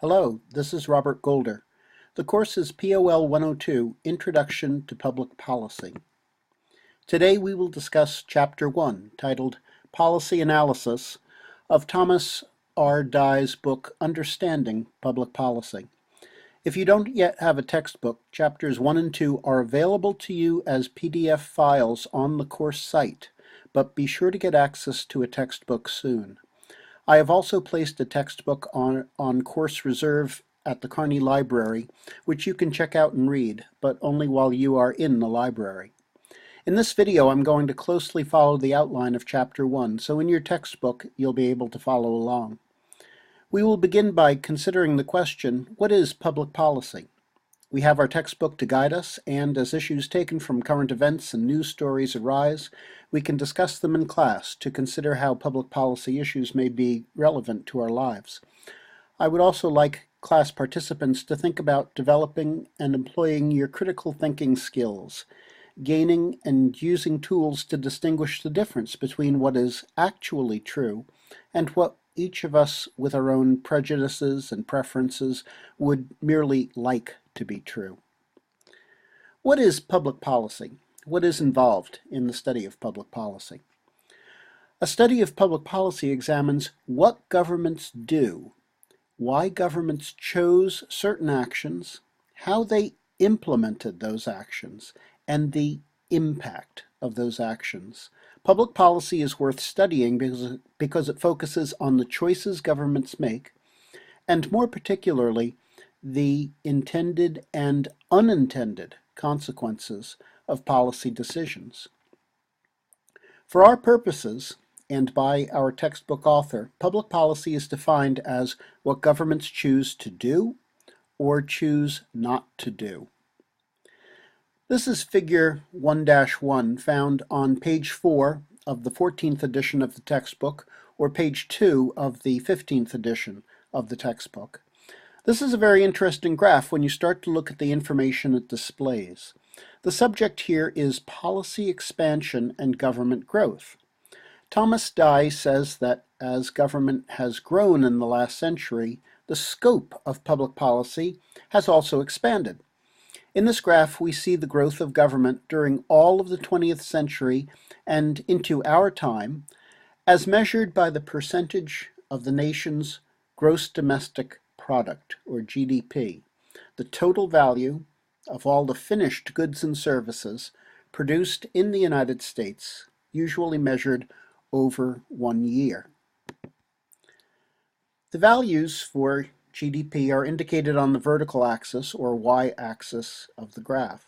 Hello, this is Robert Golder. The course is POL102 Introduction to Public Policy. Today we will discuss Chapter 1, titled Policy Analysis, of Thomas R. Dye's book Understanding Public Policy. If you don't yet have a textbook, Chapters 1 and 2 are available to you as PDF files on the course site, but be sure to get access to a textbook soon. I have also placed a textbook on course reserve at the Kearney Library, which you can check out and read, but only while you are in the library. In this video, I'm going to closely follow the outline of Chapter 1, so in your textbook, you'll be able to follow along. We will begin by considering the question, what is public policy? We have our textbook to guide us, and as issues taken from current events and news stories arise, we can discuss them in class to consider how public policy issues may be relevant to our lives. I would also like class participants to think about developing and employing your critical thinking skills, gaining and using tools to distinguish the difference between what is actually true and what each of us with our own prejudices and preferences would merely like to be true. What is public policy? What is involved in the study of public policy? A study of public policy examines what governments do, why governments chose certain actions, how they implemented those actions, and the impact of those actions. Public policy is worth studying because it focuses on the choices governments make, and more particularly, the intended and unintended consequences of policy decisions. For our purposes, and by our textbook author, public policy is defined as what governments choose to do or choose not to do. This is figure 1-1 found on page 4 of the 14th edition of the textbook or page 2 of the 15th edition of the textbook. This is a very interesting graph when you start to look at the information it displays. The subject here is policy expansion and government growth. Thomas Dye says that as government has grown in the last century, the scope of public policy has also expanded. In this graph, we see the growth of government during all of the 20th century and into our time, as measured by the percentage of the nation's gross domestic product, or GDP, the total value of all the finished goods and services produced in the United States, usually measured over 1 year. The values for GDP are indicated on the vertical axis, or y-axis, of the graph,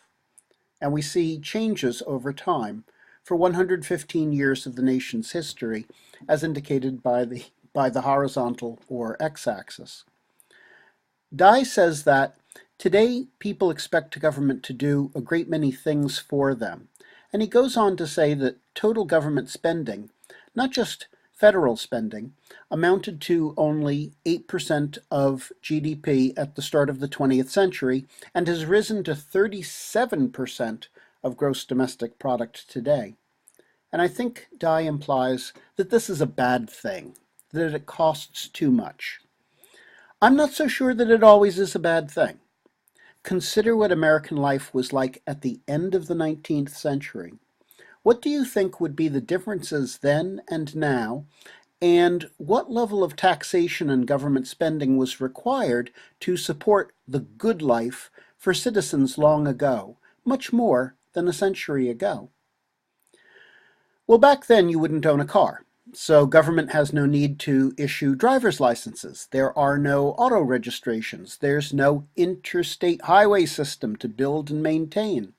and we see changes over time for 115 years of the nation's history, as indicated by the horizontal, or x-axis. Dye says that today people expect government to do a great many things for them, and he goes on to say that total government spending, not just federal spending, amounted to only 8% of GDP at the start of the 20th century and has risen to 37% of gross domestic product today. And I think Dye implies that this is a bad thing, that it costs too much. I'm not so sure that it always is a bad thing. Consider what American life was like at the end of the 19th century. What do you think would be the differences then and now, and what level of taxation and government spending was required to support the good life for citizens long ago, much more than a century ago? Well, back then you wouldn't own a car. So government has no need to issue driver's licenses. There are no auto registrations. There's no interstate highway system to build and maintain.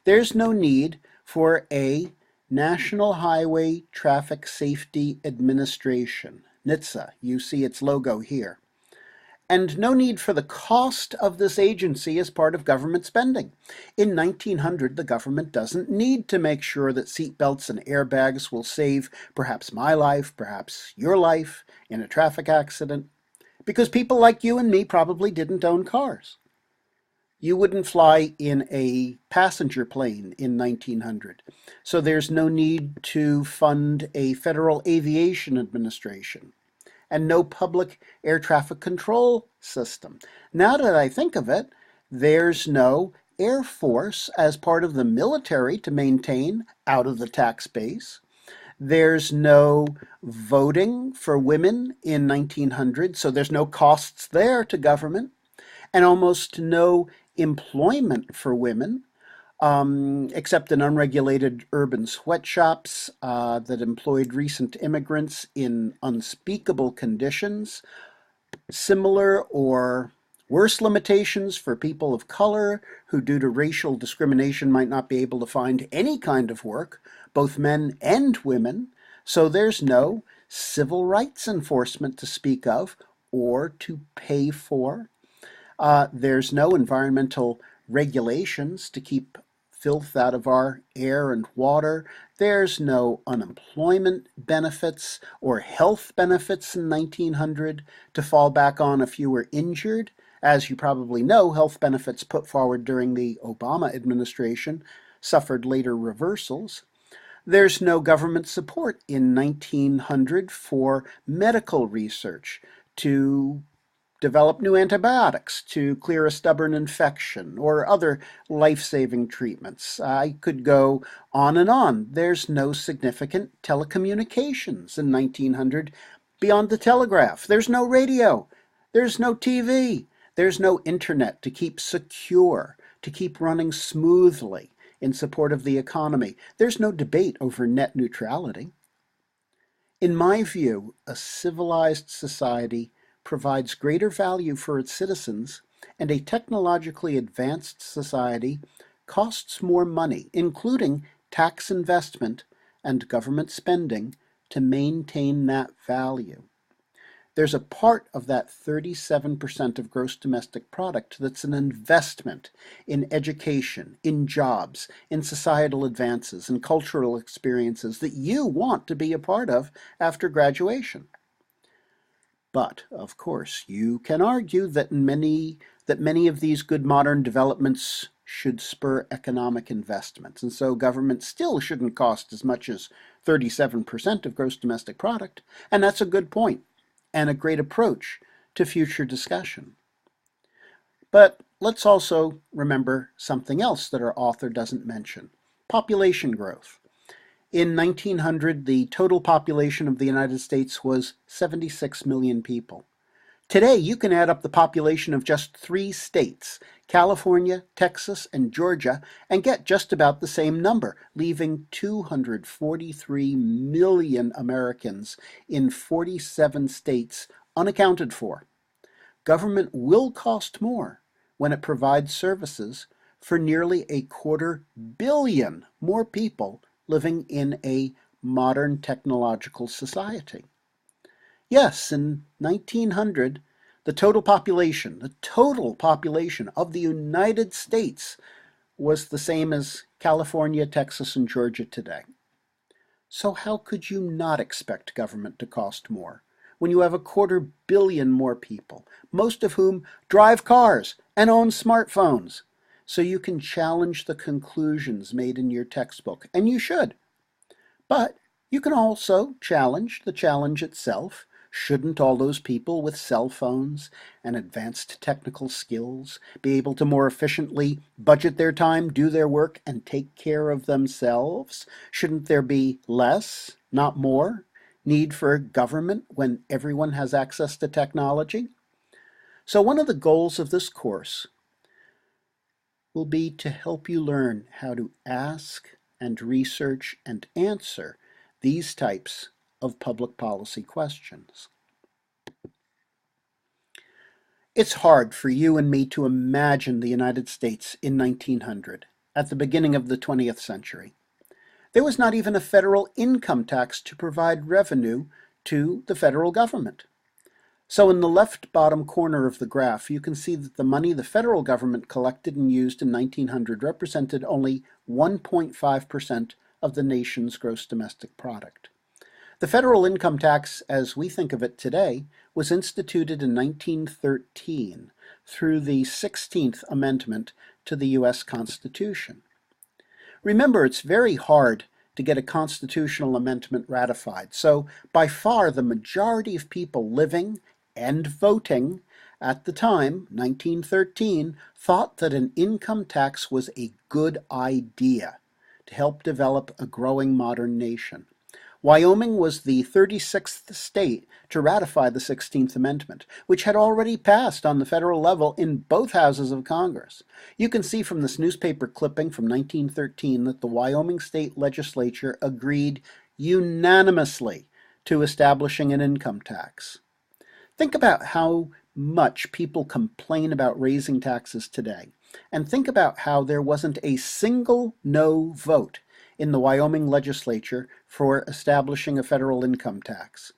There's no need for a National Highway Traffic Safety Administration, NHTSA. You see its logo here. And no need for the cost of this agency as part of government spending. In 1900, the government doesn't need to make sure that seatbelts and airbags will save perhaps my life, perhaps your life in a traffic accident, because people like you and me probably didn't own cars. You wouldn't fly in a passenger plane in 1900, so there's no need to fund a Federal Aviation Administration. and no public air traffic control system. Now that I think of it, there's no Air Force as part of the military to maintain out of the tax base. There's no voting for women in 1900, so there's no costs there to government, and almost no employment for women, except in unregulated urban sweatshops that employed recent immigrants in unspeakable conditions. Similar or worse limitations for people of color who, due to racial discrimination, might not be able to find any kind of work, both men and women. So there's no civil rights enforcement to speak of or to pay for. There's no environmental regulations to keep filth out of our air and water. There's no unemployment benefits or health benefits in 1900 to fall back on if you were injured. As you probably know, health benefits put forward during the Obama administration suffered later reversals. There's no government support in 1900 for medical research to develop new antibiotics to clear a stubborn infection or other life-saving treatments. I could go on and on. There's no significant telecommunications in 1900 beyond the telegraph. There's no radio. There's no TV. There's no internet to keep secure, to keep running smoothly in support of the economy. There's no debate over net neutrality. In my view, a civilized society provides greater value for its citizens, and a technologically advanced society costs more money, including tax investment and government spending, to maintain that value. There's a part of that 37% of gross domestic product that's an investment in education, in jobs, in societal advances, and cultural experiences that you want to be a part of after graduation. But, of course, you can argue that many of these good modern developments should spur economic investments, and so government still shouldn't cost as much as 37% of gross domestic product, and that's a good point and a great approach to future discussion. But let's also remember something else that our author doesn't mention: population growth. In 1900, the total population of the United States was 76 million people. Today, you can add up the population of just 3 states, California, Texas, and Georgia, and get just about the same number, leaving 243 million Americans in 47 states unaccounted for. Government will cost more when it provides services for nearly 250 million more people living in a modern technological society. Yes, in 1900, the total population of the United States was the same as California, Texas, and Georgia today. So how could you not expect government to cost more when you have 250 million more people, most of whom drive cars and own smartphones? So you can challenge the conclusions made in your textbook, and you should. But you can also challenge the challenge itself. Shouldn't all those people with cell phones and advanced technical skills be able to more efficiently budget their time, do their work, and take care of themselves? Shouldn't there be less, not more, need for government when everyone has access to technology? So one of the goals of this course will be to help you learn how to ask and research and answer these types of public policy questions. It's hard for you and me to imagine the United States in 1900, at the beginning of the 20th century. There was not even a federal income tax to provide revenue to the federal government. So in the left bottom corner of the graph, you can see that the money the federal government collected and used in 1900 represented only 1.5% of the nation's gross domestic product. The federal income tax, as we think of it today, was instituted in 1913 through the 16th Amendment to the U.S. Constitution. Remember, it's very hard to get a constitutional amendment ratified. So by far the majority of people living and voting at the time, 1913, thought that an income tax was a good idea to help develop a growing modern nation. Wyoming was the 36th state to ratify the 16th Amendment, which had already passed on the federal level in both houses of Congress. You can see from this newspaper clipping from 1913 that the Wyoming state legislature agreed unanimously to establishing an income tax. Think about how much people complain about raising taxes today, and think about how there wasn't a single no vote in the Wyoming legislature for establishing a federal income tax.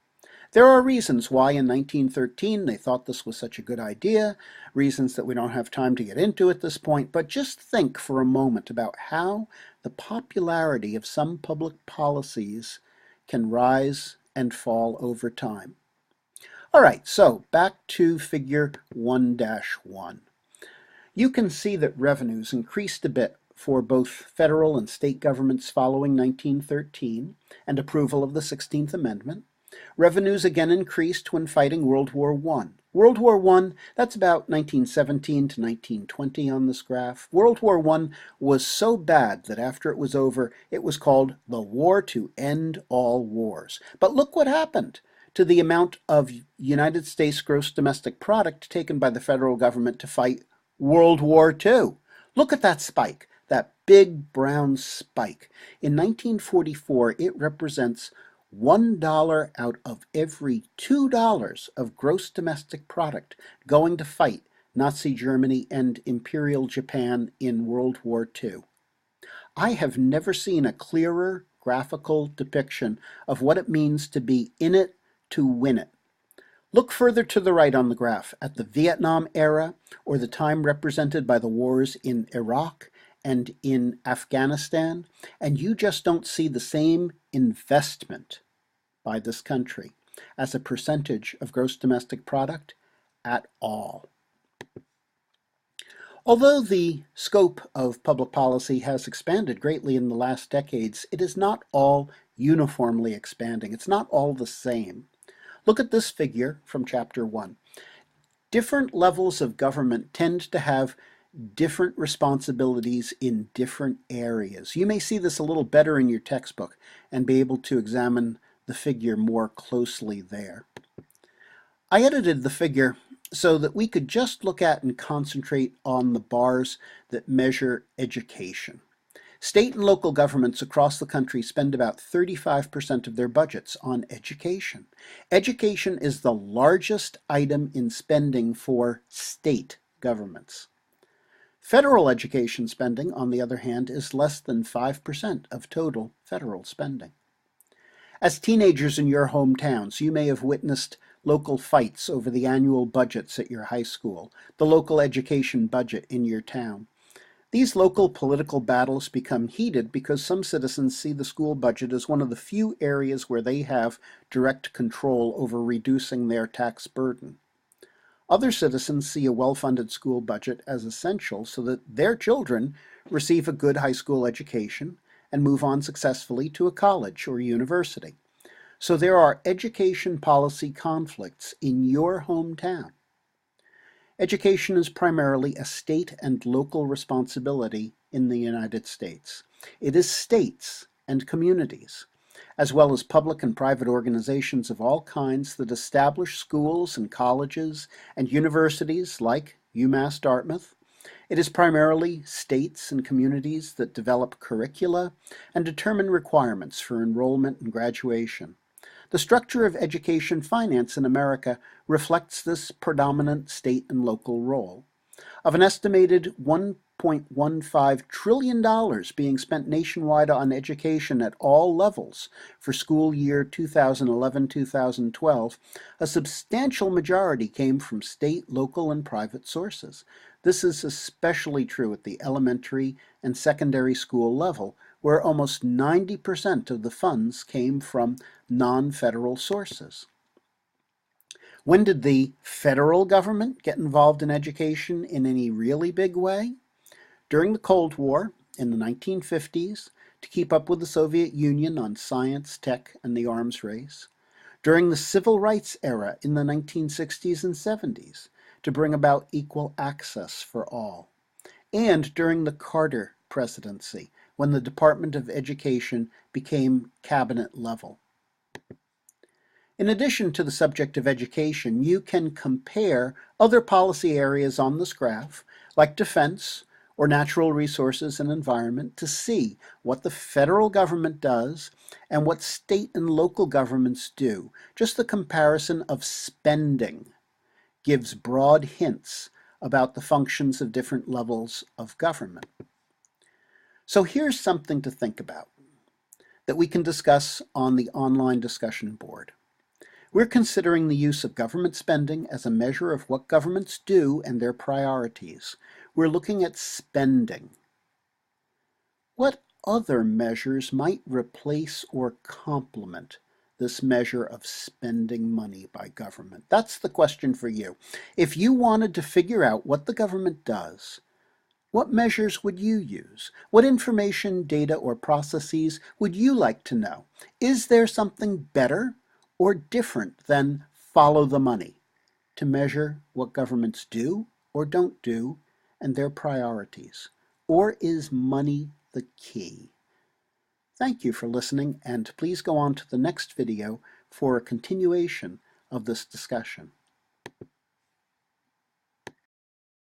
There are reasons why in 1913 they thought this was such a good idea, reasons that we don't have time to get into at this point, but just think for a moment about how the popularity of some public policies can rise and fall over time. All right, so back to figure 1-1. You can see that revenues increased a bit for both federal and state governments following 1913 and approval of the 16th Amendment. Revenues again increased when fighting World War I. World War I, that's about 1917 to 1920 on this graph. World War I was so bad that after it was over, it was called the War to End All Wars. But look what happened to the amount of United States gross domestic product taken by the federal government to fight World War II. Look at that spike, that big brown spike. In 1944, it represents $1 out of every $2 of gross domestic product going to fight Nazi Germany and Imperial Japan in World War II. I have never seen a clearer graphical depiction of what it means to be in it to win it. Look further to the right on the graph at the Vietnam era or the time represented by the wars in Iraq and in Afghanistan, and you just don't see the same investment by this country as a percentage of gross domestic product at all. Although the scope of public policy has expanded greatly in the last decades, it is not all uniformly expanding. It's not all the same. Look at this figure from Chapter 1. Different levels of government tend to have different responsibilities in different areas. You may see this a little better in your textbook and be able to examine the figure more closely there. I edited the figure so that we could just look at and concentrate on the bars that measure education. State and local governments across the country spend about 35% of their budgets on education. Education is the largest item in spending for state governments. Federal education spending, on the other hand, is less than 5% of total federal spending. As teenagers in your hometowns, you may have witnessed local fights over the annual budgets at your high school, the local education budget in your town. These local political battles become heated because some citizens see the school budget as one of the few areas where they have direct control over reducing their tax burden. Other citizens see a well-funded school budget as essential so that their children receive a good high school education and move on successfully to a college or university. So there are education policy conflicts in your hometown. Education is primarily a state and local responsibility in the United States. It is states and communities, as well as public and private organizations of all kinds that establish schools and colleges and universities like UMass Dartmouth. It is primarily states and communities that develop curricula and determine requirements for enrollment and graduation. The structure of education finance in America reflects this predominant state and local role. Of an estimated $1.15 trillion being spent nationwide on education at all levels for school year 2011-2012, a substantial majority came from state, local, and private sources. This is especially true at the elementary and secondary school level, where almost 90% of the funds came from non-federal sources. When did the federal government get involved in education in any really big way? During the Cold War in the 1950s to keep up with the Soviet Union on science, tech, and the arms race, during the civil rights era in the 1960s and 70s to bring about equal access for all, and during the Carter presidency when the Department of Education became cabinet level. In addition to the subject of education, you can compare other policy areas on this graph, like defense or natural resources and environment, to see what the federal government does and what state and local governments do. Just the comparison of spending gives broad hints about the functions of different levels of government. So here's something to think about that we can discuss on the online discussion board. We're considering the use of government spending as a measure of what governments do and their priorities. We're looking at spending. What other measures might replace or complement this measure of spending money by government? That's the question for you. If you wanted to figure out what the government does, what measures would you use? What information, data, or processes would you like to know? Is there something better or different than follow the money to measure what governments do or don't do and their priorities? Or is money the key? Thank you for listening, and please go on to the next video for a continuation of this discussion.